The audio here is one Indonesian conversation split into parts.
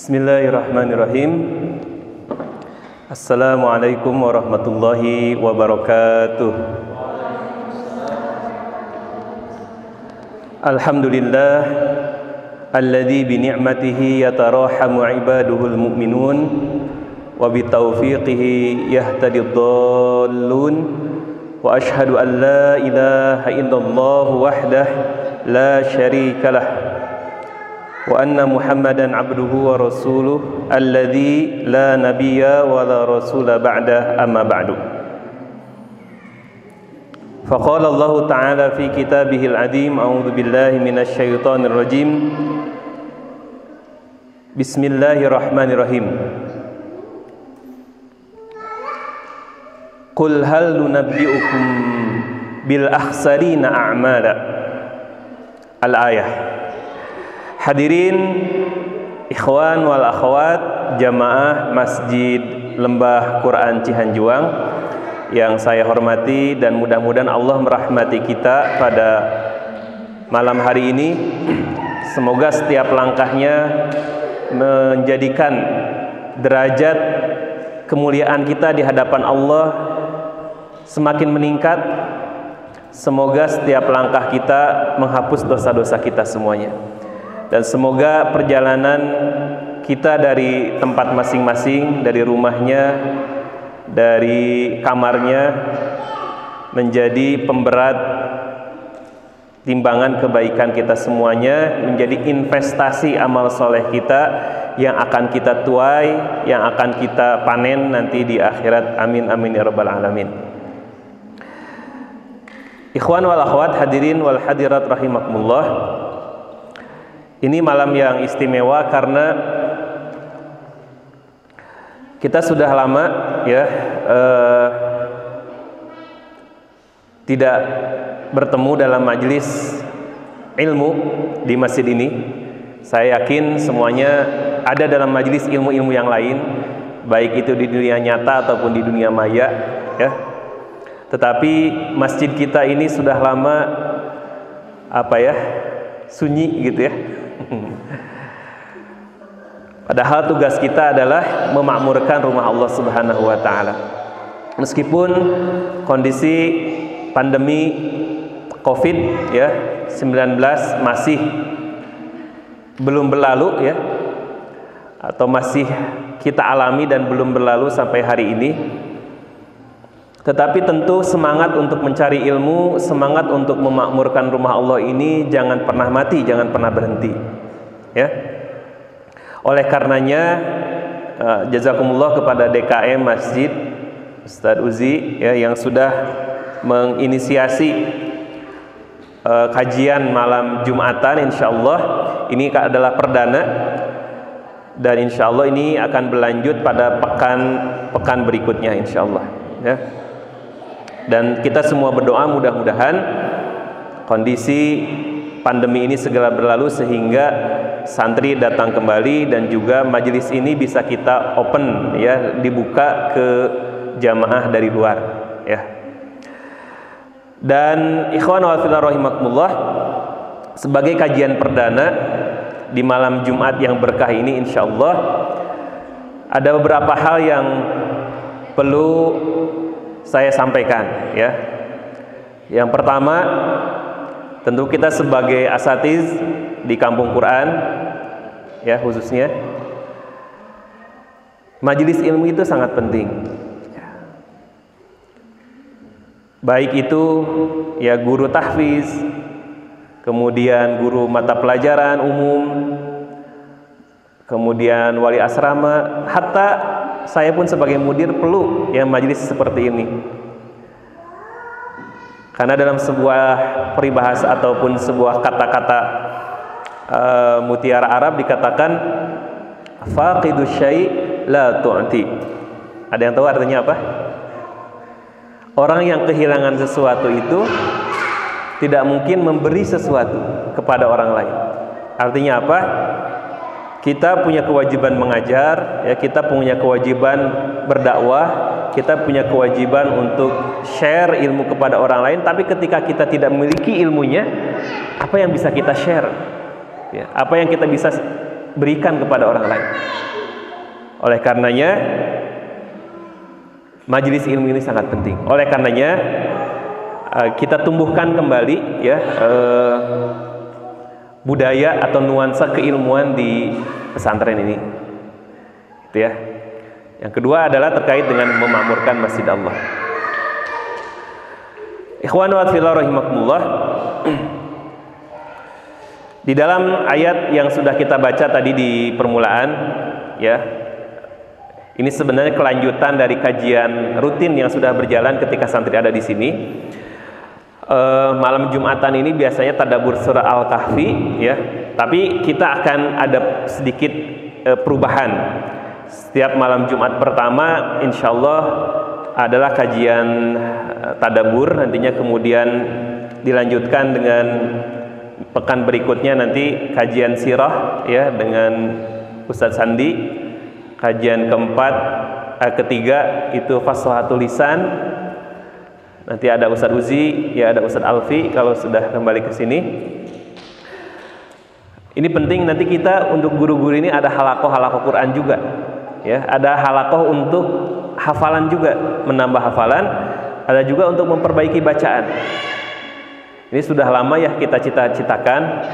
Bismillahirrahmanirrahim. Assalamualaikum warahmatullahi wabarakatuh. Alhamdulillah alladzi bi ni'matihi yatarahamu ibaduhul mu'minun wa bi taufiqihi yahtadid dhallun wa ashhadu an la ilaha illallah wahdah la syarikalah wa anna Muhammadan abduhu wa rasuluh alladzi la nabiyya wa la rasula ba'dah amma ba'du. Faqala Allah ta'ala fi kitabihil azim, a'udzu billahi minasy syaithanir rajim. Bismillahirrahmanirrahim. Qul hal nunabbi'ukum bil akhsarina a'mala. Al-ayah. Hadirin ikhwan wal akhwat jamaah Masjid Lembah Quran Cihanjuang yang saya hormati, dan mudah-mudahan Allah merahmati kita pada malam hari ini. Semoga setiap langkahnya menjadikan derajat kemuliaan kita di hadapan Allah semakin meningkat. Semoga setiap langkah kita menghapus dosa-dosa kita semuanya. Dan semoga perjalanan kita dari tempat masing-masing, dari rumahnya, dari kamarnya, menjadi pemberat timbangan kebaikan kita semuanya, menjadi investasi amal soleh kita yang akan kita tuai, yang akan kita panen nanti di akhirat. Amin amin ya rabbal alamin. Ikhwan wal akhwat, hadirin wal hadirat rahimakumullah. Ini malam yang istimewa karena kita sudah lama tidak bertemu dalam majelis ilmu di masjid ini. Saya yakin semuanya ada dalam majelis ilmu-ilmu yang lain, baik itu di dunia nyata ataupun di dunia maya, ya. Tetapi masjid kita ini sudah lama sunyi gitu ya. Padahal tugas kita adalah memakmurkan rumah Allah Subhanahu wa taala. Meskipun kondisi pandemi Covid-19 masih belum berlalu ya, atau masih kita alami dan belum berlalu sampai hari ini. Tetapi tentu semangat untuk mencari ilmu, semangat untuk memakmurkan rumah Allah ini jangan pernah mati, jangan pernah berhenti. Ya. Oleh karenanya jazakumullah kepada DKM Masjid Ustadz Uzi ya, yang sudah menginisiasi kajian malam Jumatan. Insyaallah ini adalah perdana, dan insyaallah ini akan berlanjut pada pekan berikutnya insyaallah ya. Dan kita semua berdoa mudah-mudahan kondisi pandemi ini segera berlalu sehingga santri datang kembali dan juga majelis ini bisa kita open ya, dibuka ke jamaah dari luar ya. Dan ikhwan wa fillah rahimakumullah, sebagai kajian perdana di malam Jumat yang berkah ini insyaallah ada beberapa hal yang perlu saya sampaikan ya. Yang pertama, tentu kita sebagai asatiz di kampung Quran ya, khususnya majelis ilmu itu sangat penting. Baik itu ya guru tahfiz, kemudian guru mata pelajaran umum, kemudian wali asrama, hatta saya pun sebagai mudir perlu ya majelis seperti ini. Karena dalam sebuah peribahasa ataupun sebuah kata-kata mutiara Arab dikatakan faqidus syai' la tu'ti. Ada yang tahu artinya apa? Orang yang kehilangan sesuatu itu tidak mungkin memberi sesuatu kepada orang lain. Artinya apa? Kita punya kewajiban mengajar, ya, kita punya kewajiban berdakwah, kita punya kewajiban untuk share ilmu kepada orang lain. Tapi ketika kita tidak memiliki ilmunya, apa yang bisa kita share? Ya, apa yang kita bisa berikan kepada orang lain. Oleh karenanya majelis ilmu ini sangat penting. Oleh karenanya kita tumbuhkan kembali ya budaya atau nuansa keilmuan di pesantren ini. Gitu ya. Yang kedua adalah terkait dengan memakmurkan masjid Allah. Ikhwan wa fillah rahimakumullah. Di dalam ayat yang sudah kita baca tadi di permulaan ya, ini sebenarnya kelanjutan dari kajian rutin yang sudah berjalan ketika santri ada di sini. Malam Jumatan ini biasanya tadabbur surah Al-Kahfi ya, tapi kita akan ada sedikit perubahan. Setiap malam Jumat pertama insyaallah adalah kajian tadabbur, nantinya kemudian dilanjutkan dengan pekan berikutnya nanti kajian sirah ya dengan Ustadz Sandi. Kajian ketiga itu faslahatul lisan. Nanti ada Ustadz Uzi, ya ada Ustadz Alfi kalau sudah kembali ke sini. Ini penting, nanti kita untuk guru-guru ini ada halakoh Quran juga. Ya, ada halakoh untuk hafalan juga, menambah hafalan, ada juga untuk memperbaiki bacaan. Ini sudah lama ya kita cita-citakan,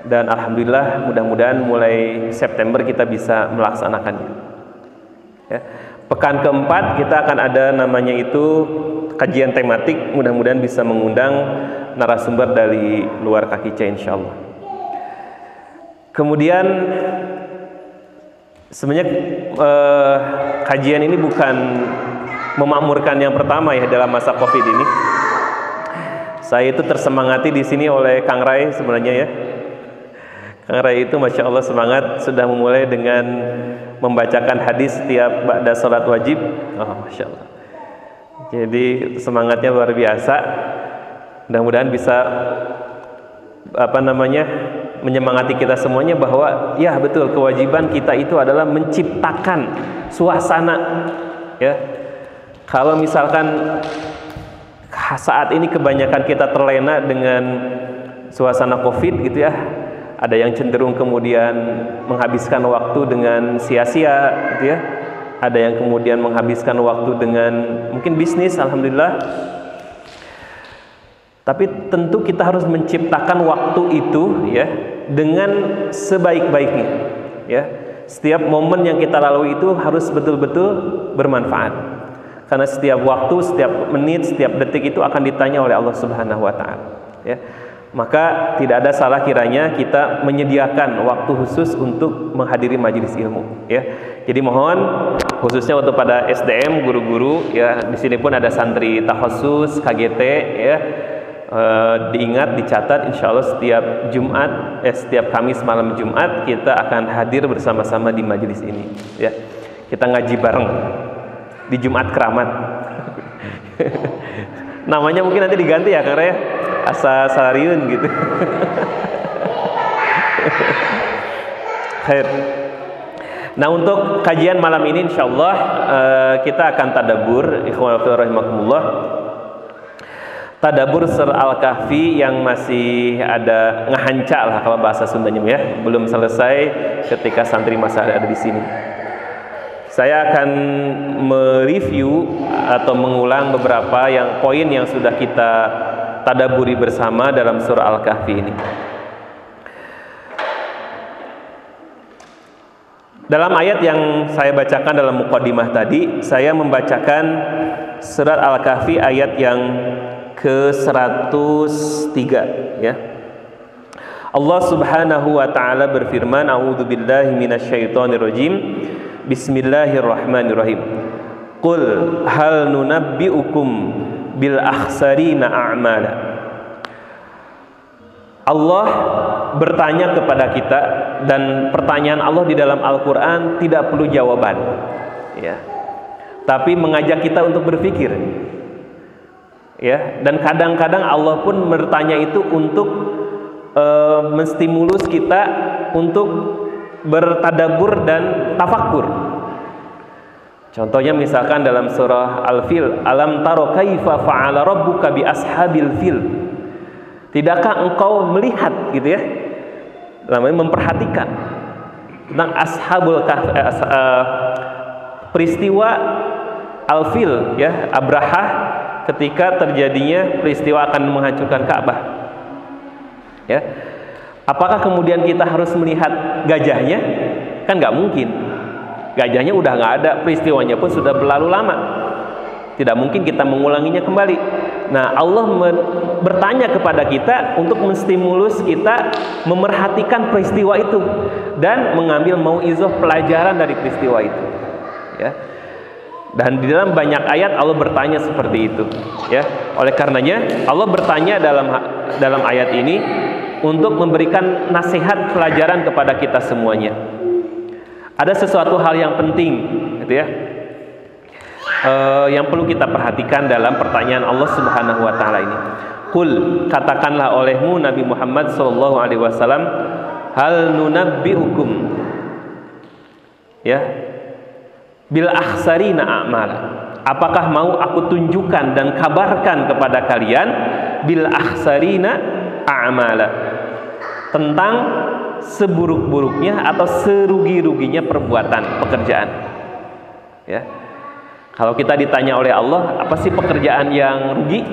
dan alhamdulillah mudah-mudahan mulai September kita bisa melaksanakannya. Ya. Pekan keempat kita akan ada namanya itu kajian tematik, mudah-mudahan bisa mengundang narasumber dari luar KKC insyaallah. Kemudian sebenarnya kajian ini bukan memakmurkan yang pertama ya dalam masa Covid ini. Saya itu tersemangati di sini oleh Kang Rai sebenarnya ya. Kang Rai itu Masya Allah semangat, sudah memulai dengan membacakan hadis setiap ba'da salat wajib. Oh, Masya Allah. Jadi semangatnya luar biasa. Mudah-mudahan bisa menyemangati kita semuanya bahwa ya betul, kewajiban kita itu adalah menciptakan suasana ya. Kalau misalkan saat ini kebanyakan kita terlena dengan suasana Covid gitu ya, ada yang cenderung kemudian menghabiskan waktu dengan sia-sia gitu ya, ada yang kemudian menghabiskan waktu dengan mungkin bisnis, alhamdulillah. Tapi tentu kita harus menciptakan waktu itu ya dengan sebaik-baiknya ya. Setiap momen yang kita lalui itu harus betul-betul bermanfaat. Karena setiap waktu, setiap menit, setiap detik itu akan ditanya oleh Allah Subhanahu wa taala ya. Maka tidak ada salah kiranya kita menyediakan waktu khusus untuk menghadiri majelis ilmu ya. Jadi mohon khususnya untuk pada SDM, guru-guru ya, di sini pun ada santri takhasus KGT ya. Diingat, dicatat, insya Allah setiap Kamis malam Jumat kita akan hadir bersama-sama di majelis ini ya. Kita ngaji bareng di Jumat Keramat. Namanya mungkin nanti diganti ya karena ya asa salariun gitu. Khair. Nah, untuk kajian malam ini insyaallah kita akan tadabbur ikhwan fillah rahimakumullah. Tadabbur surah Al-Kahfi yang masih ada ngehancak lah kalau bahasa Sundanya ya, belum selesai ketika santri masa ada di sini. Saya akan mereview atau mengulang beberapa poin yang sudah kita tadabburi bersama dalam surah Al-Kahfi ini. Dalam ayat yang saya bacakan dalam muqaddimah tadi, saya membacakan surat Al-Kahfi ayat yang ke-103 ya. Allah Subhanahu wa taala berfirman, a'udzubillahi minasyaitonirrajim. Bismillahirrahmanirrahim. Qul hal nunabbi'ukum bil akhsarina a'mala. Allah bertanya kepada kita, dan pertanyaan Allah di dalam Al-Qur'an tidak perlu jawaban ya. Tapi mengajak kita untuk berpikir. Ya, dan kadang-kadang Allah pun bertanya itu untuk menstimulus kita untuk bertadabbur dan tafakkur. Contohnya misalkan dalam surah Al-Fil, alam taro kaifa fa'ala rabbuka bi ashabil fil. Tidakkah engkau melihat gitu ya? Namanya memperhatikan tentang Ashabul Kahf, peristiwa Al-Fil, ya, Abrahah ketika terjadinya peristiwa akan menghancurkan Ka'bah. Ya. Apakah kemudian kita harus melihat gajahnya? Kan nggak mungkin. Gajahnya udah nggak ada, peristiwanya pun sudah berlalu lama. Tidak mungkin kita mengulanginya kembali. Nah, Allah bertanya kepada kita untuk menstimulus kita memerhatikan peristiwa itu dan mengambil mauizah, pelajaran dari peristiwa itu. Ya. Dan di dalam banyak ayat Allah bertanya seperti itu. Ya. Oleh karenanya Allah bertanya dalam ayat ini untuk memberikan nasihat pelajaran kepada kita semuanya. Ada sesuatu hal yang penting, gitu ya, yang perlu kita perhatikan dalam pertanyaan Allah Subhanahu wa taala ini. Qul, katakanlah olehmu Nabi Muhammad sallallahu alaihi wasallam, hal nunabbiukum, ya, bil akhsarina a'mala. Apakah mau aku tunjukkan dan kabarkan kepada kalian bil akhsarina a'mala, tentang seburuk-buruknya atau serugi-ruginya perbuatan, pekerjaan. Ya. Kalau kita ditanya oleh Allah, apa sih pekerjaan yang rugi?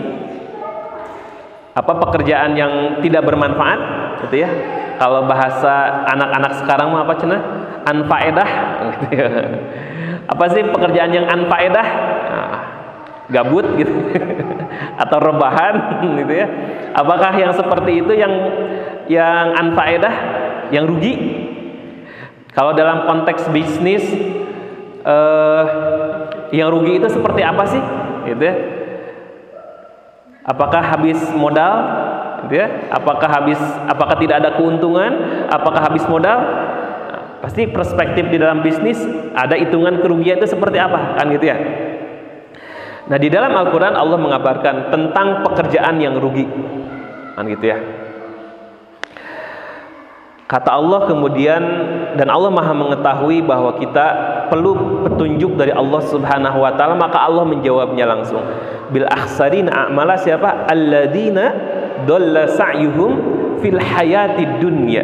Apa pekerjaan yang tidak bermanfaat? Gitu ya. Kalau bahasa anak-anak sekarang mah apa cenah? Anfaedah. Gitu ya. Apa sih pekerjaan yang anfaedah? Nah, gabut gitu. Atau rebahan gitu ya. Apakah yang seperti itu yang anfaedah, yang rugi? Kalau dalam konteks bisnis, yang rugi itu seperti apa sih? Gitu ya. Apakah habis modal? Gitu ya. Apakah tidak ada keuntungan? Apakah habis modal? Nah, pasti perspektif di dalam bisnis ada hitungan kerugian itu seperti apa, kan gitu ya. Nah, di dalam Al-Quran Allah mengabarkan tentang pekerjaan yang rugi, kan gitu ya. Kata Allah kemudian, dan Allah maha mengetahui bahwa kita perlu petunjuk dari Allah Subhanahu wa ta'ala, maka Allah menjawabnya langsung. Bil akhsarina a'mala, siapa? Alladzina dhalla sa'yuhum fil hayatid dunya.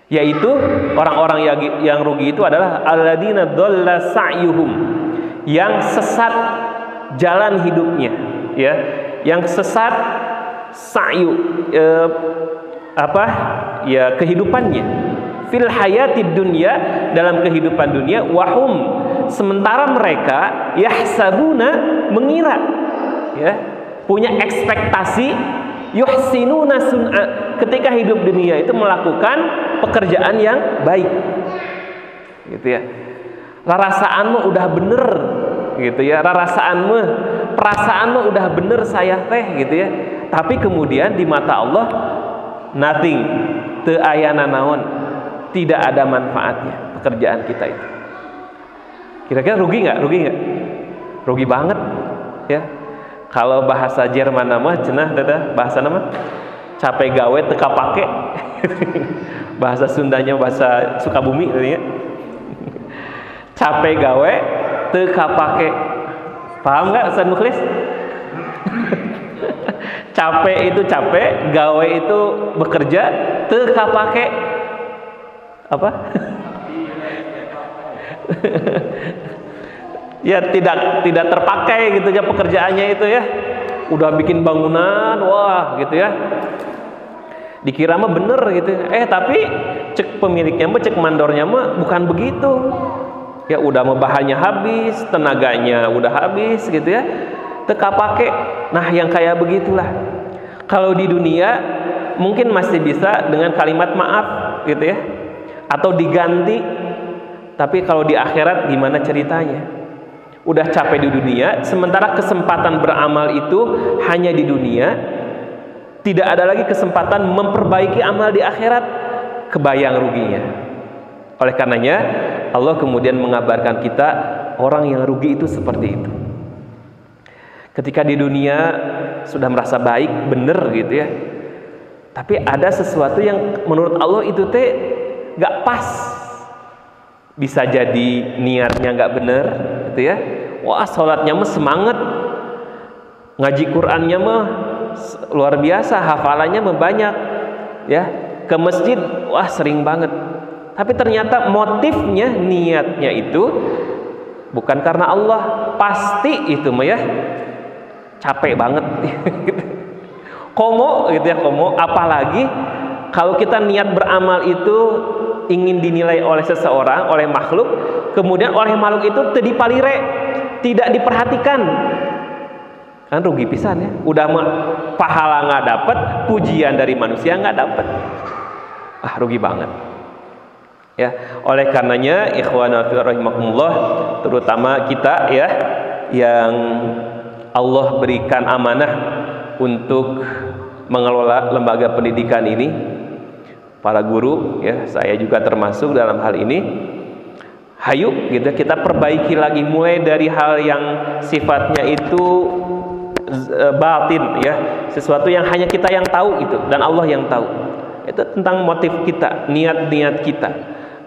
Yaitu orang-orang yang rugi itu adalah alladzina dhalla sa'yuhum, yang sesat jalan hidupnya, ya, yang sesat sa'yu, kehidupannya, fil hayatid dunya, dalam kehidupan dunia, wahum, sementara mereka yahsabuna, mengira, ya, punya ekspektasi, yuhsinuna sun'a, ketika hidup dunia itu melakukan pekerjaan yang baik, gitu ya. Rarasaanmu udah bener, gitu ya. Rarasaanmu, perasaanmu udah bener saya teh, gitu ya. Tapi kemudian di mata Allah nothing, teu ayana naon, tidak ada manfaatnya pekerjaan kita itu. Kira-kira rugi nggak? Rugi nggak? Rugi banget, ya. Kalau bahasa Jerman nama cenah dadah, bahasa nama capek gawe teka pake. Bahasa Sundanya bahasa Sukabumi, ya. Capek gawe teka pake. Paham nggak Ustaz Mukhlis? Capek itu capek, gawe itu bekerja, teka pake apa? Ya tidak terpakai gitu ya pekerjaannya itu ya. Udah bikin bangunan, wah gitu ya. Dikira mah bener gitu. Tapi cek pemiliknya mah, cek mandornya mah bukan begitu. Ya udah mah bahannya habis, tenaganya udah habis gitu ya. Teka pake. Nah, yang kayak begitulah. Kalau di dunia mungkin masih bisa dengan kalimat maaf gitu ya. Atau diganti. Tapi kalau di akhirat gimana ceritanya? Udah capek di dunia, sementara kesempatan beramal itu hanya di dunia, tidak ada lagi kesempatan memperbaiki amal di akhirat, kebayang ruginya. Oleh karenanya Allah kemudian mengabarkan kita orang yang rugi itu seperti itu. Ketika di dunia sudah merasa baik, bener gitu ya, tapi ada sesuatu yang menurut Allah itu teh gak pas. Bisa jadi niatnya nggak bener, gitu ya. Wah, sholatnya mah semangat, ngaji Qurannya mah luar biasa, hafalannya mah banyak, ya. Ke masjid, wah sering banget. Tapi ternyata motifnya, niatnya itu bukan karena Allah. Pasti itu mah ya capek banget. Komo gitu ya, komo. Apalagi kalau kita niat beramal itu ingin dinilai oleh seseorang, oleh makhluk, kemudian oleh makhluk itu tedipalire, tidak diperhatikan, kan rugi pisan ya. Udah mah pahala nggak dapat, pujian dari manusia nggak dapat, rugi banget ya. Oleh karenanya ikhwana fillah rahimakumullah, terutama kita ya yang Allah berikan amanah untuk mengelola lembaga pendidikan ini, para guru ya, saya juga termasuk dalam hal ini. Hayu gitu kita perbaiki lagi, mulai dari hal yang sifatnya itu batin ya, sesuatu yang hanya kita yang tahu itu dan Allah yang tahu. Itu tentang motif kita, niat-niat kita,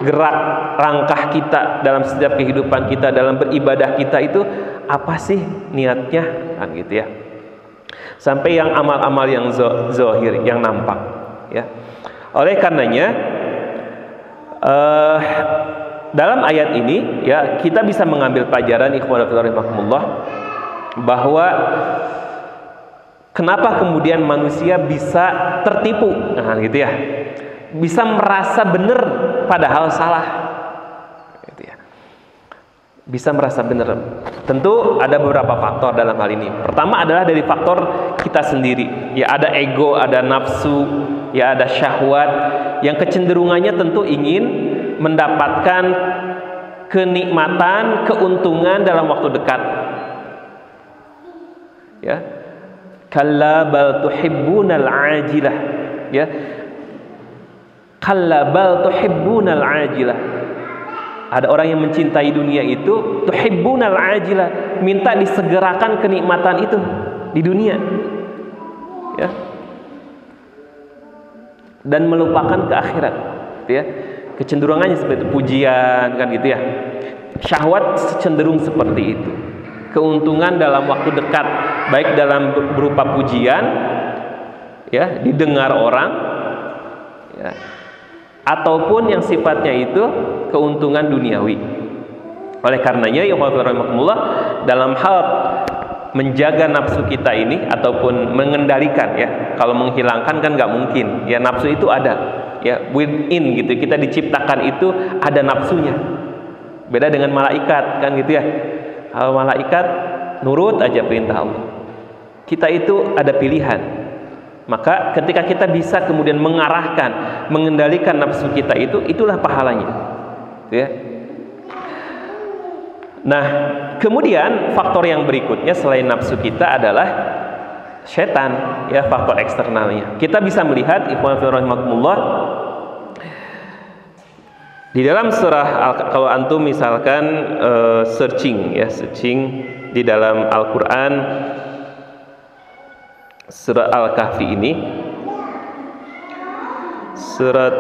gerak langkah kita dalam setiap kehidupan kita, dalam beribadah kita itu apa sih niatnya, kan gitu ya. Sampai yang amal-amal yang zahir, yang nampak ya. Oleh karenanya dalam ayat ini ya kita bisa mengambil pelajaran ikhwan fillah rahimakumullah, bahwa kenapa kemudian manusia bisa tertipu, nah gitu ya, bisa merasa benar padahal salah, gitu ya. Bisa merasa benar. Tentu ada beberapa faktor dalam hal ini. Pertama adalah dari faktor kita sendiri. Ya ada ego, ada nafsu, ya ada syahwat yang kecenderungannya tentu ingin mendapatkan kenikmatan, keuntungan dalam waktu dekat. Ya. Kalla bal tuhibbunal ajilah. Ya. Kalla bal tuhibbunal ajilah. Ada orang yang mencintai dunia itu tuhibbunal ajilah, minta disegerakan kenikmatan itu di dunia. Ya. Dan melupakan ke akhirat, ya. Kecenderungannya seperti itu, pujian kan gitu ya. Syahwat cenderung seperti itu. Keuntungan dalam waktu dekat, baik dalam berupa pujian ya, didengar orang ya, ataupun yang sifatnya itu keuntungan duniawi. Oleh karenanya ya rahimakumullah, dalam hal menjaga nafsu kita ini ataupun mengendalikan ya, kalau menghilangkan kan nggak mungkin ya, nafsu itu ada ya, within gitu, kita diciptakan itu ada nafsunya. Beda dengan malaikat kan gitu ya. Kalau malaikat nurut aja perintah Allah, kita itu ada pilihan. Maka ketika kita bisa kemudian mengarahkan, mengendalikan nafsu kita itu, itulah pahalanya ya. Nah kemudian faktor yang berikutnya selain nafsu kita adalah setan ya, faktor eksternalnya. Kita bisa melihat ikhwan fillah rahimakumullah, di dalam surah kalau antum misalkan searching di dalam Al-Quran, surah Al-Kahfi ini, surat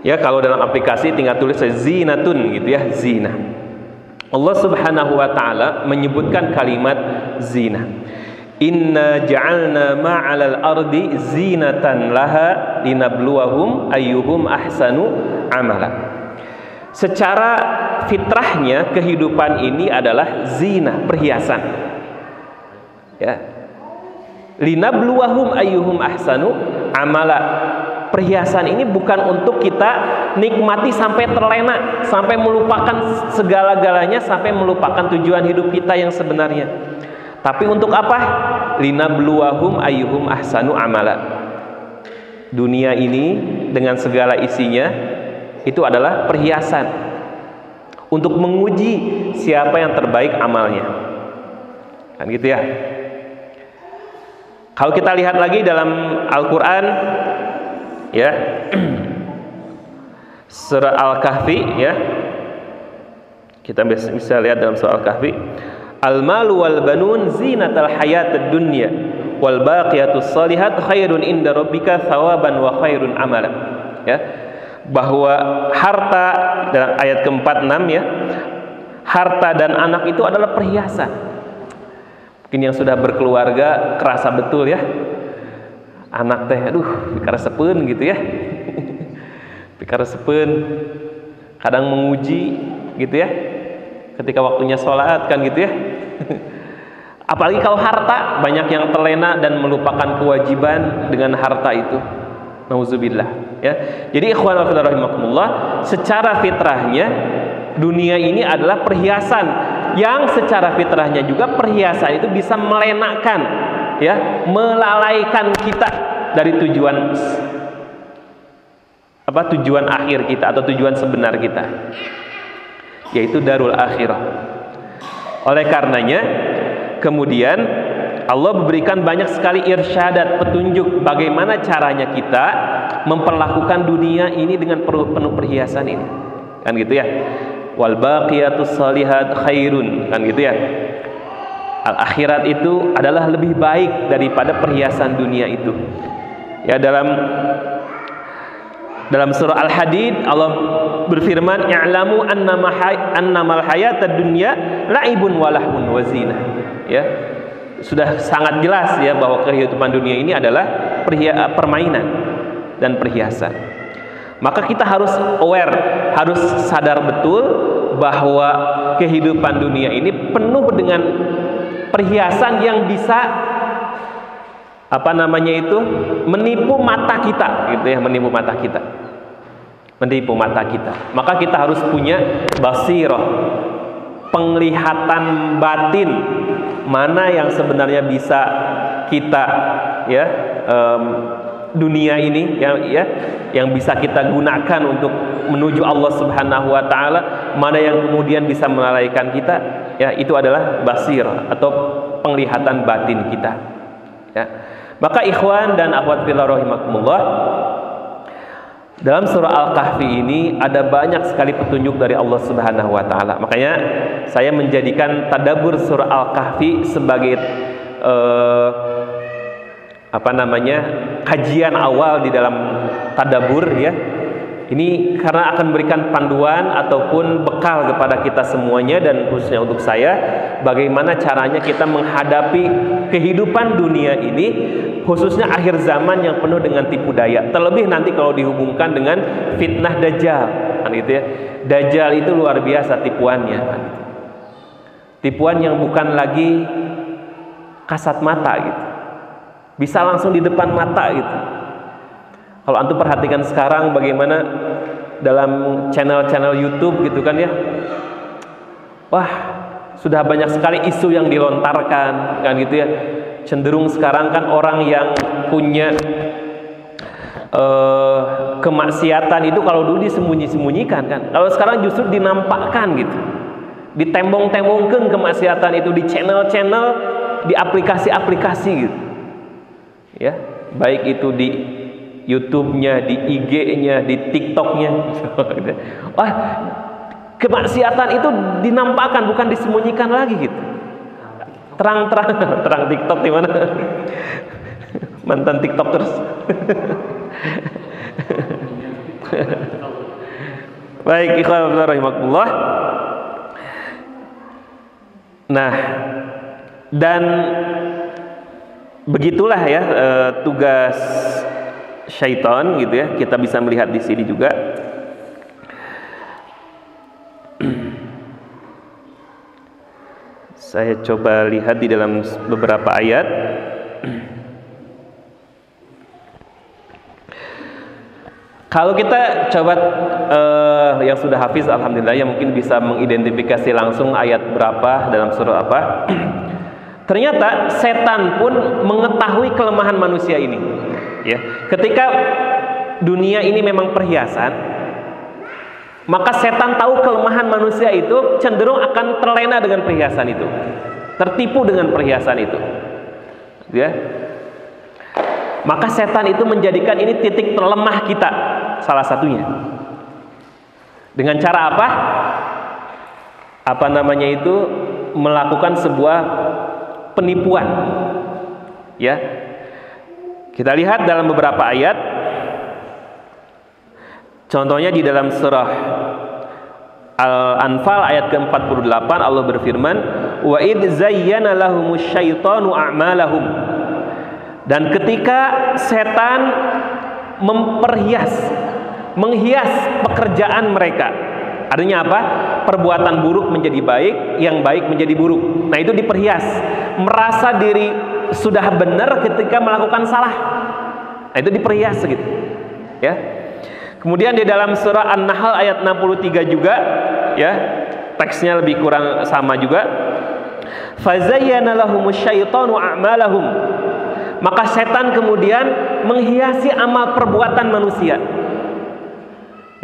ya, kalau dalam aplikasi tinggal tulis zinatun gitu ya, zina. Allah Subhanahu wa taala menyebutkan kalimat zina. Inna ja'alna ma'alal ardi zinatan laha linabluwahum ayyuhum ahsanu amala. Secara fitrahnya kehidupan ini adalah zina, perhiasan. Ya. Linabluwahum ayyuhum ahsanu amala. Perhiasan ini bukan untuk kita nikmati sampai terlena, sampai melupakan segala-galanya, sampai melupakan tujuan hidup kita yang sebenarnya. Tapi untuk apa? Linabluwahum ayyuhum ahsanu amala. Dunia ini dengan segala isinya itu adalah perhiasan untuk menguji siapa yang terbaik amalnya. Kan gitu ya. Kalau kita lihat lagi dalam Al-Quran ya, surah Al-Kahfi ya, kita bisa lihat dalam surah Al-Kahfi, al-malu wal banun zinatal hayatid dunya wal baqiyatus shalihat khairun inda rabbika thawaban wa khairun amala. Ya, bahwa harta, dalam ayat ke-46 ya, harta dan anak itu adalah perhiasan. Mungkin yang sudah berkeluarga kerasa betul ya. Anak teh aduh pikaresepeun gitu ya. Pikaresepeun kadang menguji gitu ya. Ketika waktunya sholat kan gitu ya. Apalagi kalau harta, banyak yang terlena dan melupakan kewajiban dengan harta itu. Nauzubillah ya. Jadi ikhwan fillah rahimakumullah, secara fitrahnya dunia ini adalah perhiasan yang secara fitrahnya juga perhiasan itu bisa melenakan ya, melalaikan kita dari tujuan tujuan akhir kita atau tujuan sebenar kita, yaitu darul akhirah. Oleh karenanya kemudian Allah memberikan banyak sekali irsyadat, petunjuk bagaimana caranya kita memperlakukan dunia ini dengan penuh perhiasan ini. Kan gitu ya. Wal baqiyatus shalihat khairun, kan gitu ya. Al akhirat itu adalah lebih baik daripada perhiasan dunia itu. Ya, dalam surah Al-Hadid Allah berfirman, "I'lamu annamal hayatad dunya la'ibun wa lahwun wa zinah." Ya. Sudah sangat jelas ya bahwa kehidupan dunia ini adalah permainan dan perhiasan. Maka kita harus aware, harus sadar betul bahwa kehidupan dunia ini penuh dengan perhiasan yang bisa menipu mata kita gitu ya, menipu mata kita. Maka kita harus punya basirah, penglihatan batin, mana yang sebenarnya bisa kita ya dunia ini yang bisa kita gunakan untuk menuju Allah Subhanahu wa taala, mana yang kemudian bisa melalaikan kita, ya itu adalah basirah atau penglihatan batin kita ya. Maka ikhwan dan akhwat fillah rahimakumullah, dalam surah Al-Kahfi ini ada banyak sekali petunjuk dari Allah Subhanahu wa taala. Makanya saya menjadikan tadabbur surah Al-Kahfi sebagai kajian awal di dalam tadabbur ya. Ini karena akan memberikan panduan ataupun bekal kepada kita semuanya, dan khususnya untuk saya, bagaimana caranya kita menghadapi kehidupan dunia ini, khususnya akhir zaman yang penuh dengan tipu daya. Terlebih nanti kalau dihubungkan dengan fitnah Dajjal, kan gitu ya. Dajjal itu luar biasa tipuannya, kan gitu. Tipuan yang bukan lagi kasat mata gitu, bisa langsung di depan mata gitu. Kalau antum perhatikan sekarang bagaimana dalam channel-channel YouTube gitu kan ya, wah sudah banyak sekali isu yang dilontarkan kan gitu ya. Cenderung sekarang kan orang yang punya kemaksiatan itu kalau dulu disembunyi-sembunyikan kan, kalau sekarang justru dinampakkan gitu, ditembong-tembongkan kemaksiatan itu di channel-channel, di aplikasi-aplikasi gitu ya, baik itu di YouTube-nya, di IG-nya, di TikTok-nya. Wah, kemaksiatan itu dinampakkan, bukan disembunyikan lagi gitu. Terang TikTok di mana? Mantan TikTokers. Baik, ikhwan rahimakumullah. Nah, dan begitulah ya tugas syaitan gitu ya. Kita bisa melihat di sini juga. Saya coba lihat di dalam beberapa ayat. Kalau kita coba yang sudah hafiz, alhamdulillah, yang mungkin bisa mengidentifikasi langsung ayat berapa dalam surah apa. Ternyata setan pun mengetahui kelemahan manusia ini. Ya, ketika dunia ini memang perhiasan, maka setan tahu kelemahan manusia itu cenderung akan terlena dengan perhiasan itu, tertipu dengan perhiasan itu. Ya, maka setan itu menjadikan ini titik terlemah kita, salah satunya. Dengan cara apa? Melakukan sebuah penipuan. Ya. Kita lihat dalam beberapa ayat. Contohnya di dalam surah Al-Anfal ayat ke-48 Allah berfirman, wa id zayyana lahumus syaitanu a'malahum. Dan ketika setan menghias pekerjaan mereka. Artinya apa? Perbuatan buruk menjadi baik, yang baik menjadi buruk. Nah, itu diperhias. Merasa diri sudah benar ketika melakukan salah. Nah, itu diperhias gitu. Ya. Kemudian di dalam surah An-Nahl ayat 63 juga, ya, teksnya lebih kurang sama juga. Fazayyana lahumus syaitanu a'malahum. Maka setan kemudian menghiasi amal perbuatan manusia.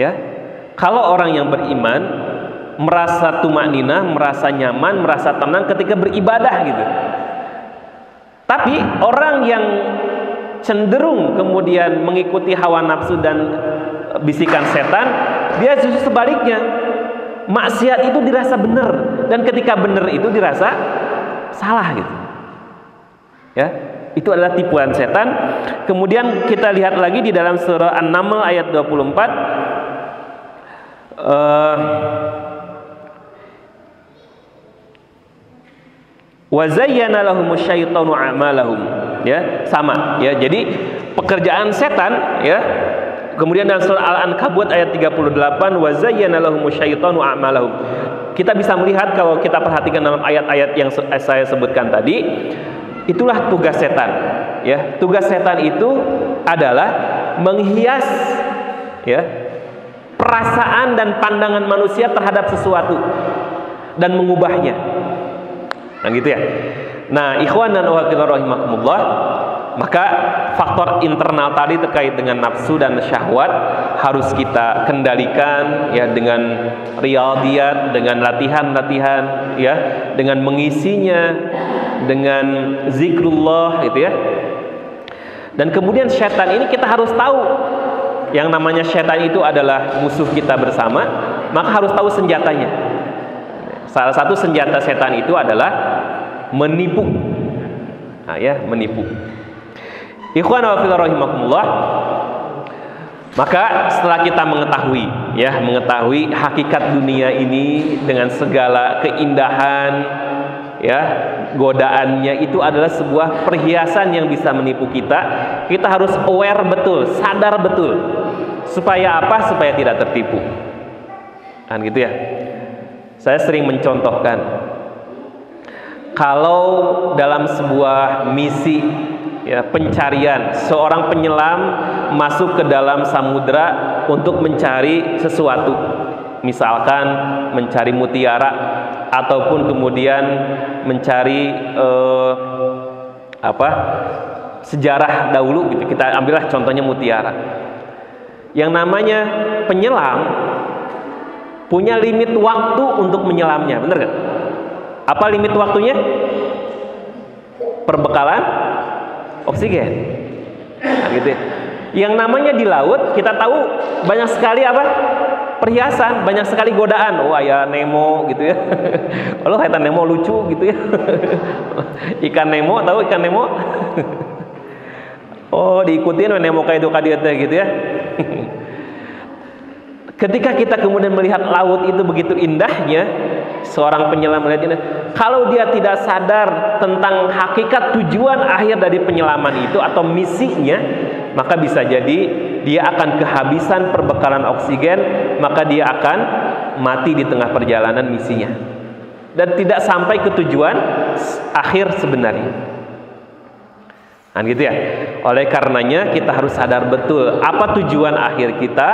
Ya. Kalau orang yang beriman merasa tumakninah, merasa nyaman, merasa tenang ketika beribadah gitu. Tapi orang yang cenderung kemudian mengikuti hawa nafsu dan bisikan setan, dia justru sebaliknya, maksiat itu dirasa benar, dan ketika benar itu dirasa salah gitu. Ya, itu adalah tipuan setan. Kemudian kita lihat lagi di dalam surah An-Naml ayat 24, wa zayyana lahumus syaitanu a'malahum. Ya, sama ya. Jadi pekerjaan setan, ya. Kemudian dalam surah Al-Ankabut ayat 38, wa zayyana lahumus syaitanu a'malahum. Kita bisa melihat kalau kita perhatikan dalam ayat-ayat yang saya sebutkan tadi, itulah tugas setan. Ya, tugas setan itu adalah menghias, ya, perasaan dan pandangan manusia terhadap sesuatu dan mengubahnya. Nah, gitu ya. Nah, ikhwan dan akhwat rahimakumullah, maka faktor internal tadi terkait dengan nafsu dan syahwat harus kita kendalikan, ya, dengan riyadhiyat, dengan latihan-latihan, ya, dengan mengisinya dengan zikrullah gitu ya. Dan kemudian syaitan ini kita harus tahu, yang namanya syaitan itu adalah musuh kita bersama, maka harus tahu senjatanya. Salah satu senjata setan itu adalah menipu. Nah, ya, menipu. Ikhwan wa fillah rahimakumullah. Maka setelah kita mengetahui, ya, mengetahui hakikat dunia ini dengan segala keindahan, ya, godaannya itu adalah sebuah perhiasan yang bisa menipu kita. Kita harus aware betul, sadar betul. Supaya apa? Supaya tidak tertipu. Kan gitu ya. Saya sering mencontohkan, kalau dalam sebuah misi, ya, pencarian, seorang penyelam masuk ke dalam samudra untuk mencari sesuatu, misalkan mencari mutiara ataupun kemudian mencari sejarah dahulu gitu. Kita ambillah contohnya mutiara. Yang namanya penyelam punya limit waktu untuk menyelamnya, bener gak? Apa limit waktunya? Perbekalan oksigen. Nah, gitu ya. Yang namanya di laut, kita tahu banyak sekali apa? Perhiasan, banyak sekali godaan. Oh, ya Nemo gitu ya. Kalau kaitan Nemo lucu gitu ya. Ikan Nemo, tahu ikan Nemo? Oh, diikutin Nemo kayak itu gitu ya. Ketika kita kemudian melihat laut itu begitu indahnya, seorang penyelam melihat ini, kalau dia tidak sadar tentang hakikat tujuan akhir dari penyelaman itu atau misinya, maka bisa jadi dia akan kehabisan perbekalan oksigen, maka dia akan mati di tengah perjalanan misinya dan tidak sampai ke tujuan akhir sebenarnya. Kan gitu ya. Oleh karenanya kita harus sadar betul apa tujuan akhir kita,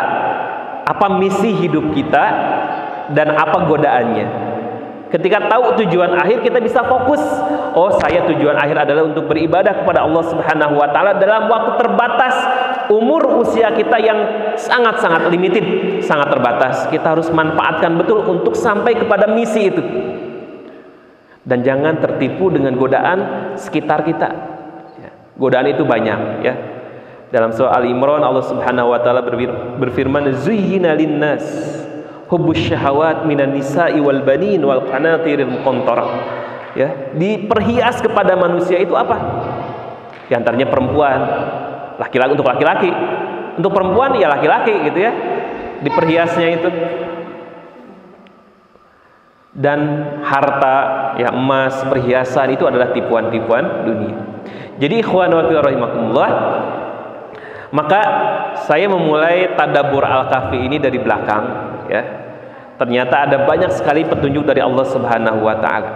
apa misi hidup kita, dan apa godaannya. Ketika tahu tujuan akhir, kita bisa fokus. Oh, saya tujuan akhir adalah untuk beribadah kepada Allah Subhanahu wa taala dalam waktu terbatas. Umur usia kita yang sangat-sangat limited, sangat terbatas. Kita harus manfaatkan betul untuk sampai kepada misi itu. Dan jangan tertipu dengan godaan sekitar kita. Godaan itu banyak, ya. Dalam surah Al-Imran Allah Subhanahu wa taala berfirman, "Zuyyina lin-nas hubbus syahawat minan nisa'i wal banin wal qanatiril muqantarah." Ya, diperhias kepada manusia itu apa? Di antaranya perempuan, laki-laki untuk laki-laki. Untuk perempuan ya laki-laki gitu ya. Diperhiasnya itu. dan harta, ya, emas, perhiasan itu adalah tipuan-tipuan dunia. Jadi ikhwan wa fillah rahimakumullah, maka saya memulai tadabbur Al-Kahfi ini dari belakang, ya. Ternyata ada banyak sekali petunjuk dari Allah Subhanahu wa taala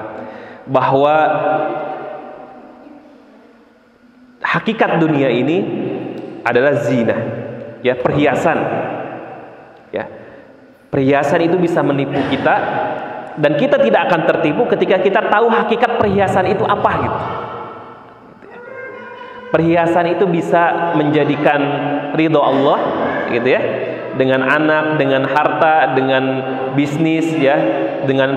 bahwa hakikat dunia ini adalah zina, ya, perhiasan. Ya. Perhiasan itu bisa menipu kita, dan kita tidak akan tertipu ketika kita tahu hakikat perhiasan itu apa gitu. Perhiasan itu bisa menjadikan ridho Allah gitu ya, dengan anak, dengan harta, dengan bisnis, ya, dengan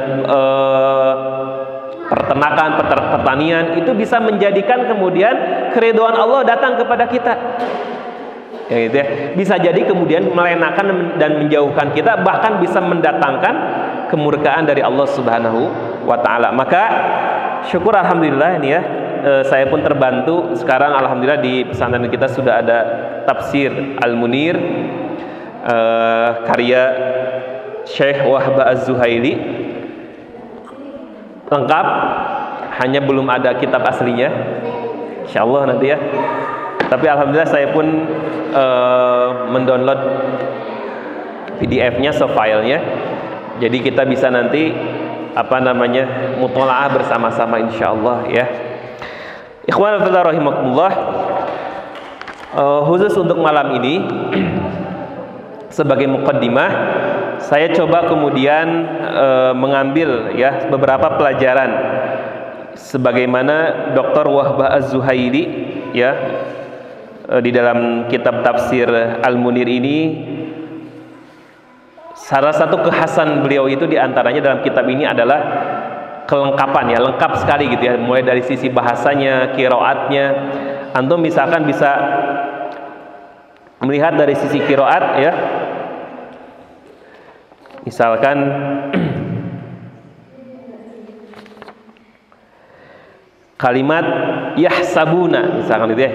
peternakan, pertanian, itu bisa menjadikan kemudian keridhaan Allah datang kepada kita. Ya, gitu ya. Bisa jadi kemudian melenakan dan menjauhkan kita, bahkan bisa mendatangkan kemurkaan dari Allah Subhanahu wa taala. Maka syukur alhamdulillah ini ya, saya pun terbantu sekarang alhamdulillah di pesantren kita sudah ada tafsir Al-Munir karya Syekh Wahbah Az-Zuhaili, lengkap, hanya belum ada kitab aslinya, insyaallah nanti ya. Tapi alhamdulillah saya pun mendownload PDF-nya, soft-filenya. Jadi kita bisa nanti mutolaah bersama-sama insyaallah ya. Ikhwan fillah rahimakumullah, khusus untuk malam ini sebagai muqaddimah, saya coba kemudian mengambil ya beberapa pelajaran sebagaimana Dr. Wahbah Az-Zuhaili ya di dalam kitab tafsir Al-Munir ini. Salah satu kekhasan beliau itu diantaranya dalam kitab ini adalah kelengkapan, ya, lengkap sekali gitu ya, mulai dari sisi bahasanya, qiraatnya. Antum misalkan bisa melihat dari sisi qiraat ya, misalkan kalimat yahsabuna, misalkan itu ya,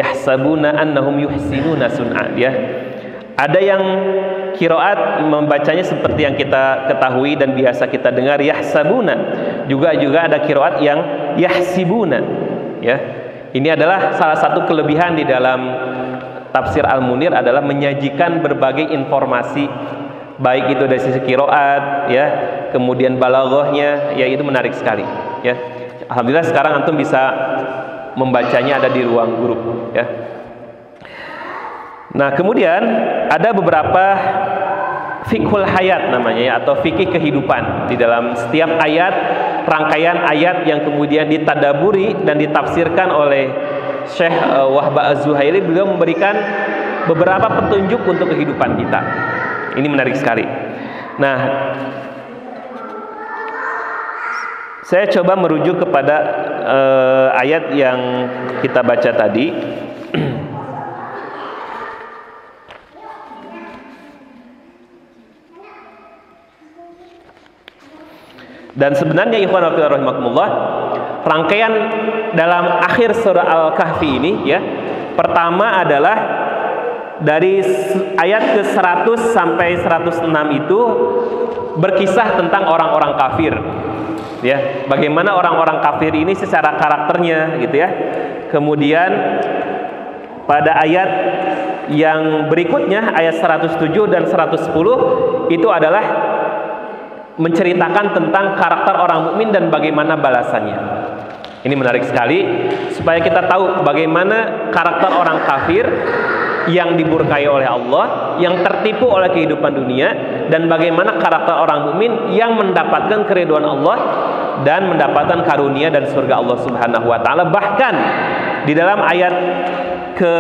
yahsabuna annahum yuhsinuna sun'a, ya. Ada yang qiraat membacanya seperti yang kita ketahui dan biasa kita dengar, yahsabuna. Juga ada qiraat yang yahsibuna, ya. Ini adalah salah satu kelebihan di dalam tafsir Al-Munir adalah menyajikan berbagai informasi, baik itu dari sisi qiraat ya, kemudian balaghahnya, ya, itu menarik sekali, ya. Alhamdulillah sekarang antum bisa membacanya ada di ruang guru, ya. Nah, kemudian ada beberapa fiqhul hayat namanya ya, atau fikih kehidupan di dalam setiap ayat, rangkaian ayat yang kemudian ditadaburi dan ditafsirkan oleh Syekh Wahbah Az-Zuhaili. Beliau memberikan beberapa petunjuk untuk kehidupan kita. Ini menarik sekali. Nah, saya coba merujuk kepada ayat yang kita baca tadi. Dan sebenarnya ikhwan fillah rahimakumullah, rangkaian dalam akhir surah Al-Kahfi ini ya, pertama adalah dari ayat ke 100 sampai 106 itu berkisah tentang orang-orang kafir. Ya, bagaimana orang-orang kafir ini secara karakternya gitu ya. Kemudian pada ayat yang berikutnya, ayat 107 dan 110 itu adalah menceritakan tentang karakter orang mukmin dan bagaimana balasannya. Ini menarik sekali supaya kita tahu bagaimana karakter orang kafir yang dimurkai oleh Allah, yang tertipu oleh kehidupan dunia, dan bagaimana karakter orang mukmin yang mendapatkan keridhaan Allah dan mendapatkan karunia dan surga Allah Subhanahu wa taala. Bahkan di dalam ayat ke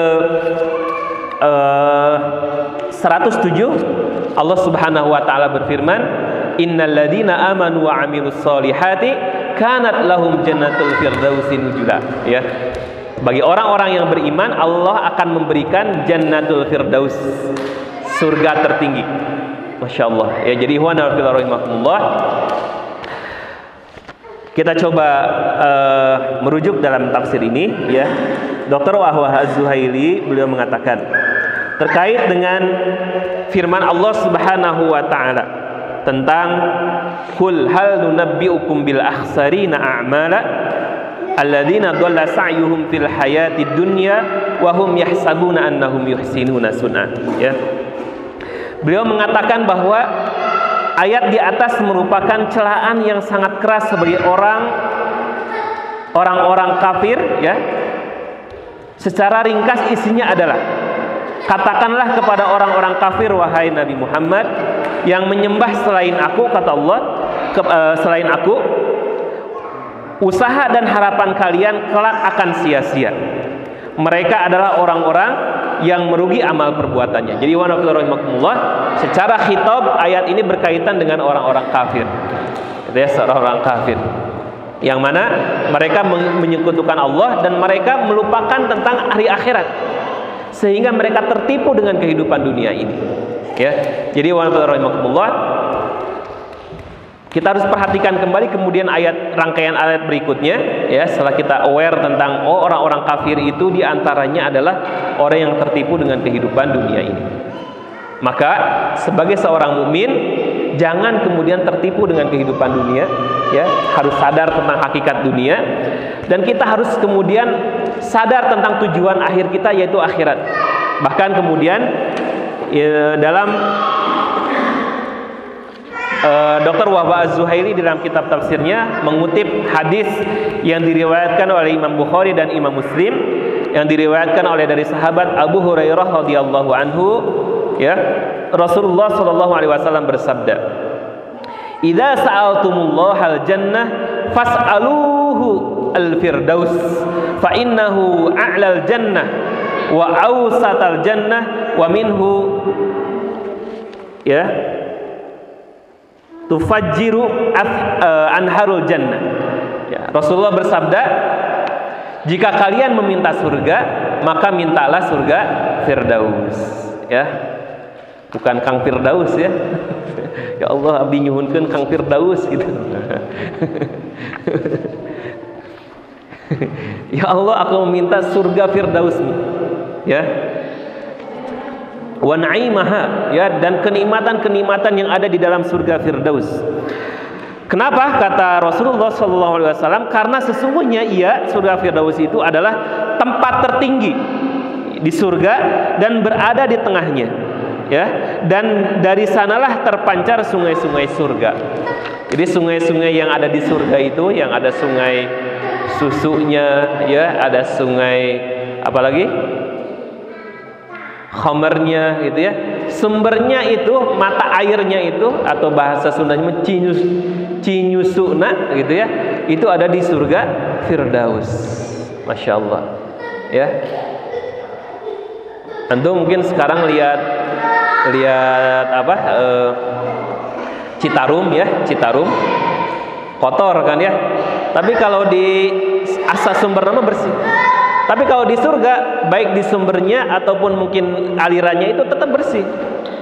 107 Allah Subhanahu wa taala berfirman, innal ladzina amanu wa 'amilus solihati kanat lahum jannatul firdausi nuzula, ya. Bagi orang-orang yang beriman, Allah akan memberikan jannatul firdaus, surga tertinggi. Masya Allah, ya. Jadi ikhwan fillah rahimakumullah, kita coba merujuk dalam tafsir ini ya. Dr. Wahbah Az-Zuhaili beliau mengatakan terkait dengan firman Allah Subhanahu wa taala tentang kul hal nunabbiukum bil akhsarina a'mala alladzina dhalla sa'yuhum fil hayatid dunya wa hum yahsabuna annahum yuhsinuna sun'a. Ya. Beliau mengatakan bahwa ayat di atas merupakan celaan yang sangat keras bagi orang-orang kafir, ya. Secara ringkas isinya adalah, katakanlah kepada orang-orang kafir, wahai Nabi Muhammad, yang menyembah selain aku, kata Allah, selain aku, usaha dan harapan kalian kelak akan sia-sia. Mereka adalah orang-orang yang merugi amal perbuatannya. Jadi wa'alaikumsalam, secara khitab ayat ini berkaitan dengan orang-orang kafir. Itu ya, orang kafir yang mana mereka menyekutukan Allah dan mereka melupakan tentang hari akhirat, sehingga mereka tertipu dengan kehidupan dunia ini. Ya, jadi wa'alaikumsalam, kita harus perhatikan kembali kemudian rangkaian ayat berikutnya, ya. Setelah kita aware tentang orang-orang kafir itu diantaranya adalah orang yang tertipu dengan kehidupan dunia ini. Maka sebagai seorang mukmin jangan kemudian tertipu dengan kehidupan dunia, ya. Harus sadar tentang hakikat dunia, dan kita harus kemudian sadar tentang tujuan akhir kita, yaitu akhirat. Bahkan kemudian dalam Dr. Wahba Az-Zuhaili dalam kitab tafsirnya mengutip hadis yang diriwayatkan oleh Imam Bukhari dan Imam Muslim, yang diriwayatkan dari sahabat Abu Hurairah radhiyallahu anhu, ya. Rasulullah sallallahu alaihi wasallam bersabda, "Idza sa'altumullahal jannah fas'aluhu al-firdaus fa innahu a'lal jannah wa awsatal jannah wa minhu, ya, tufajjiru anharul jannah." Ya, Rasulullah bersabda, jika kalian meminta surga, maka mintalah surga Firdaus, ya. Bukan Kang Firdaus, ya. Ya Allah, abdi nyuhunkeun Kang Firdaus gitu. Ya Allah, aku meminta surga Firdaus-Mu, ya. Wa na'imaha, ya, dan kenikmatan-kenikmatan yang ada di dalam surga Firdaus. Kenapa? Kata Rasulullah SAW, karena sesungguhnya surga Firdaus itu adalah tempat tertinggi di surga dan berada di tengahnya, ya. Dan dari sanalah terpancar sungai-sungai surga. Jadi sungai-sungai yang ada di surga itu, yang ada sungai susunya, ya, ada sungai apalagi khamernya gitu, ya. Sumbernya itu, mata airnya itu, atau bahasa Sundanya cinyusuna gitu, ya. Itu ada di surga Firdaus. Masya Allah, ya. Antum mungkin sekarang lihat apa, Citarum, ya, Citarum kotor kan, ya. Tapi kalau di asal sumber nama bersih. Tapi kalau di surga, baik di sumbernya ataupun mungkin alirannya itu tetap bersih.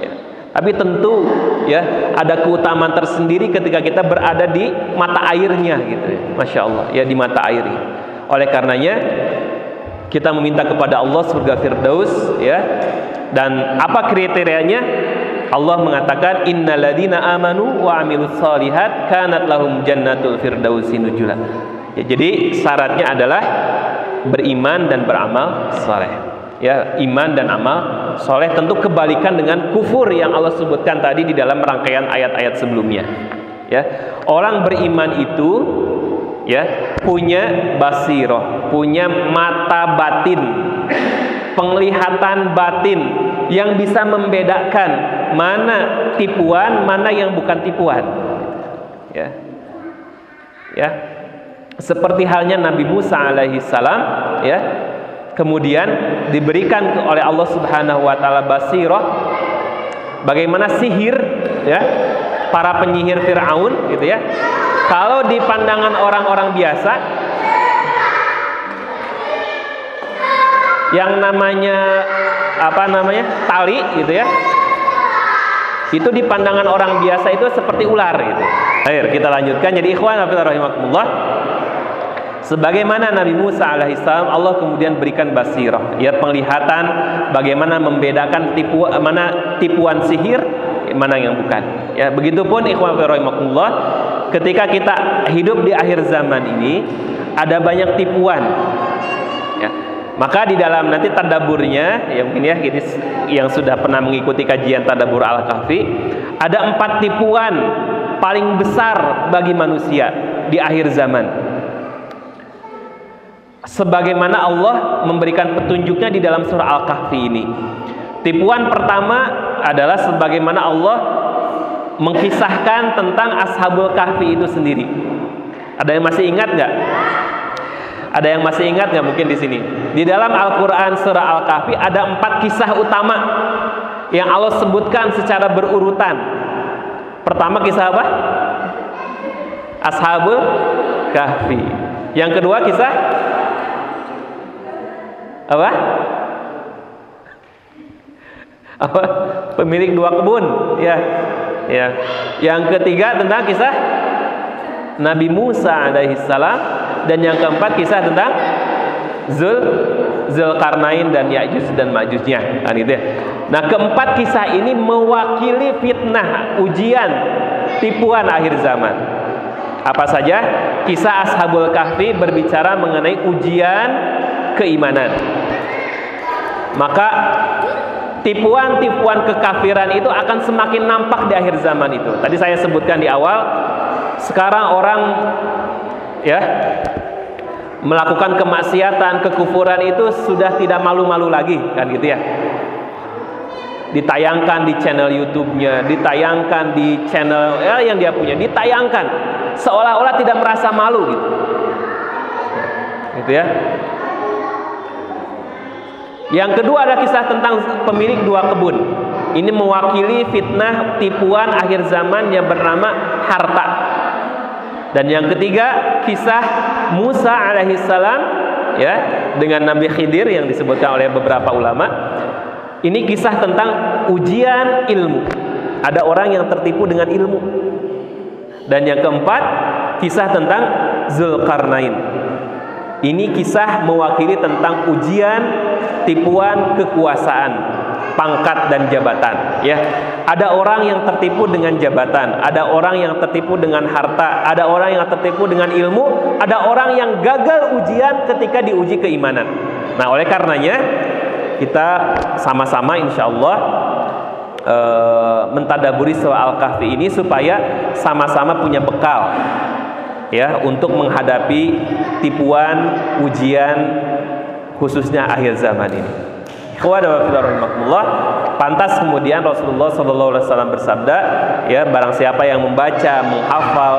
Ya. Tapi tentu, ya, ada keutamaan tersendiri ketika kita berada di mata airnya gitu, ya. Masya Allah, ya, di mata air. Oleh karenanya kita meminta kepada Allah surga Firdaus, ya. Dan apa kriterianya? Allah mengatakan innalladzina amanu wa amilus solihat kanat lahum jannatul firdausi nuzula. Ya, jadi syaratnya adalah beriman dan beramal soleh, ya. Iman dan amal soleh tentu kebalikan dengan kufur yang Allah sebutkan tadi di dalam rangkaian ayat-ayat sebelumnya, ya. Orang beriman itu, ya, punya basiroh, punya mata batin, penglihatan batin yang bisa membedakan mana tipuan, mana yang bukan tipuan, ya. Ya, seperti halnya Nabi Musa alaihi salam, ya, kemudian diberikan oleh Allah Subhanahu wa taala basirah bagaimana sihir, ya, para penyihir Firaun gitu, ya. Kalau di pandangan orang-orang biasa yang namanya tali gitu, ya, itu di pandangan orang biasa itu seperti ular gitu. Ayo kita lanjutkan. Jadi ikhwan rahimakumullah, sebagaimana Nabi Musa alaihissalam, Allah kemudian berikan basirah, ya, penglihatan bagaimana membedakan mana tipuan sihir, mana yang bukan. Ya, begitupun ikhwan rahimakumullah, ketika kita hidup di akhir zaman ini ada banyak tipuan. Ya. Maka di dalam nanti tadaburnya, ya mungkin ya ini yang sudah pernah mengikuti kajian tadabur Al-Kahfi, ada 4 tipuan paling besar bagi manusia di akhir zaman. Sebagaimana Allah memberikan petunjuknya di dalam surah Al-Kahfi ini. Tipuan pertama adalah sebagaimana Allah mengkisahkan tentang Ashabul Kahfi itu sendiri. Ada yang masih ingat nggak? Ada yang masih ingat nggak mungkin di sini? Di dalam Al-Quran surah Al-Kahfi ada 4 kisah utama yang Allah sebutkan secara berurutan. Pertama kisah apa? Ashabul Kahfi. Yang kedua kisah apa? Apa? Pemilik 2 kebun. Ya. Ya. Yang ketiga tentang kisah Nabi Musa alaihissalam, dan yang keempat kisah tentang Zulkarnain dan Ya'juj dan Ma'jujnya. Kan itu ya. Nah, keempat kisah ini mewakili fitnah, ujian, tipuan akhir zaman. Apa saja? Kisah Ashabul Kahfi berbicara mengenai ujian keimanan. Maka tipuan-tipuan kekafiran itu akan semakin nampak di akhir zaman itu. Tadi saya sebutkan di awal, sekarang orang ya melakukan kemaksiatan, kekufuran itu sudah tidak malu-malu lagi, kan gitu ya. Ditayangkan di channel YouTube-nya, ditayangkan di channel yang dia punya, ditayangkan seolah-olah tidak merasa malu gitu. Gitu ya. Yang kedua ada kisah tentang pemilik 2 kebun. Ini mewakili fitnah tipuan akhir zaman yang bernama harta. Dan yang ketiga kisah Musa alaihissalam ya dengan Nabi Khidir yang disebutkan oleh beberapa ulama. Ini kisah tentang ujian ilmu. Ada orang yang tertipu dengan ilmu. Dan yang keempat kisah tentang Zulkarnain. Ini kisah mewakili tentang ujian tipuan kekuasaan, pangkat dan jabatan ya. Ada orang yang tertipu dengan jabatan, ada orang yang tertipu dengan harta, ada orang yang tertipu dengan ilmu, ada orang yang gagal ujian ketika diuji keimanan. Nah, oleh karenanya kita sama-sama insyaallah mentadaburi surah Al-Kahfi ini supaya sama-sama punya bekal ya untuk menghadapi tipuan ujian khususnya akhir zaman ini. Pantas kemudian Rasulullah SAW bersabda, ya barang siapa yang membaca, menghafal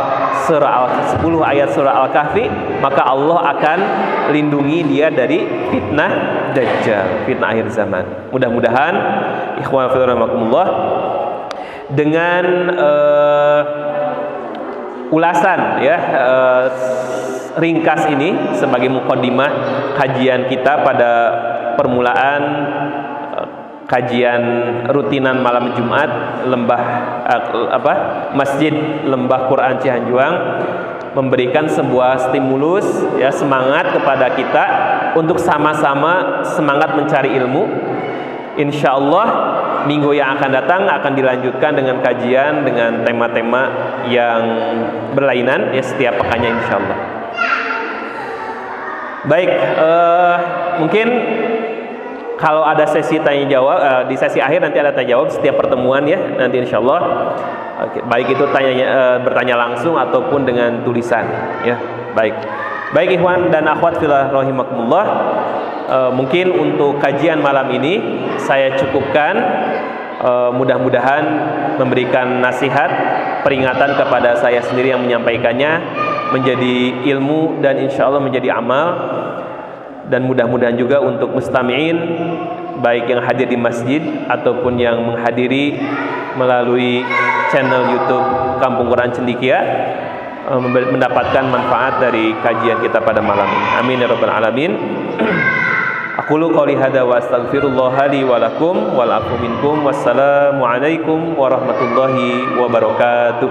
surah 10 ayat surah Al-Kahfi, maka Allah akan lindungi dia dari fitnah Dajjal, fitnah akhir zaman. Mudah-mudahan ikhwan fillah rahimakumullah dengan ulasan ya ringkas ini sebagai muqaddimah kajian kita pada permulaan kajian rutinan malam Jumat Masjid Lembah Quran Cihanjuang, memberikan sebuah stimulus ya semangat kepada kita untuk sama-sama semangat mencari ilmu. Insyaallah minggu yang akan datang akan dilanjutkan dengan kajian dengan tema-tema yang berlainan ya setiap pekannya insyaallah. Baik, mungkin kalau ada sesi tanya jawab di sesi akhir nanti ada tanya jawab setiap pertemuan ya nanti insyaallah. Baik itu bertanya langsung ataupun dengan tulisan ya. Baik ikhwan dan akhwat fillah rahimakumullah. Mungkin untuk kajian malam ini saya cukupkan. Mudah-mudahan memberikan nasihat, peringatan kepada saya sendiri yang menyampaikannya menjadi ilmu dan insya Allah menjadi amal. Dan mudah-mudahan juga untuk mustami'in baik yang hadir di masjid ataupun yang menghadiri melalui channel YouTube Kampung Quran Cendekia mendapatkan manfaat dari kajian kita pada malam ini. Amin ya rabbal alamin. Aqulu qouli hadza wa astaghfirullah li wa lakum wal afu minkum. Wassalamu alaikum warahmatullahi wabarakatuh.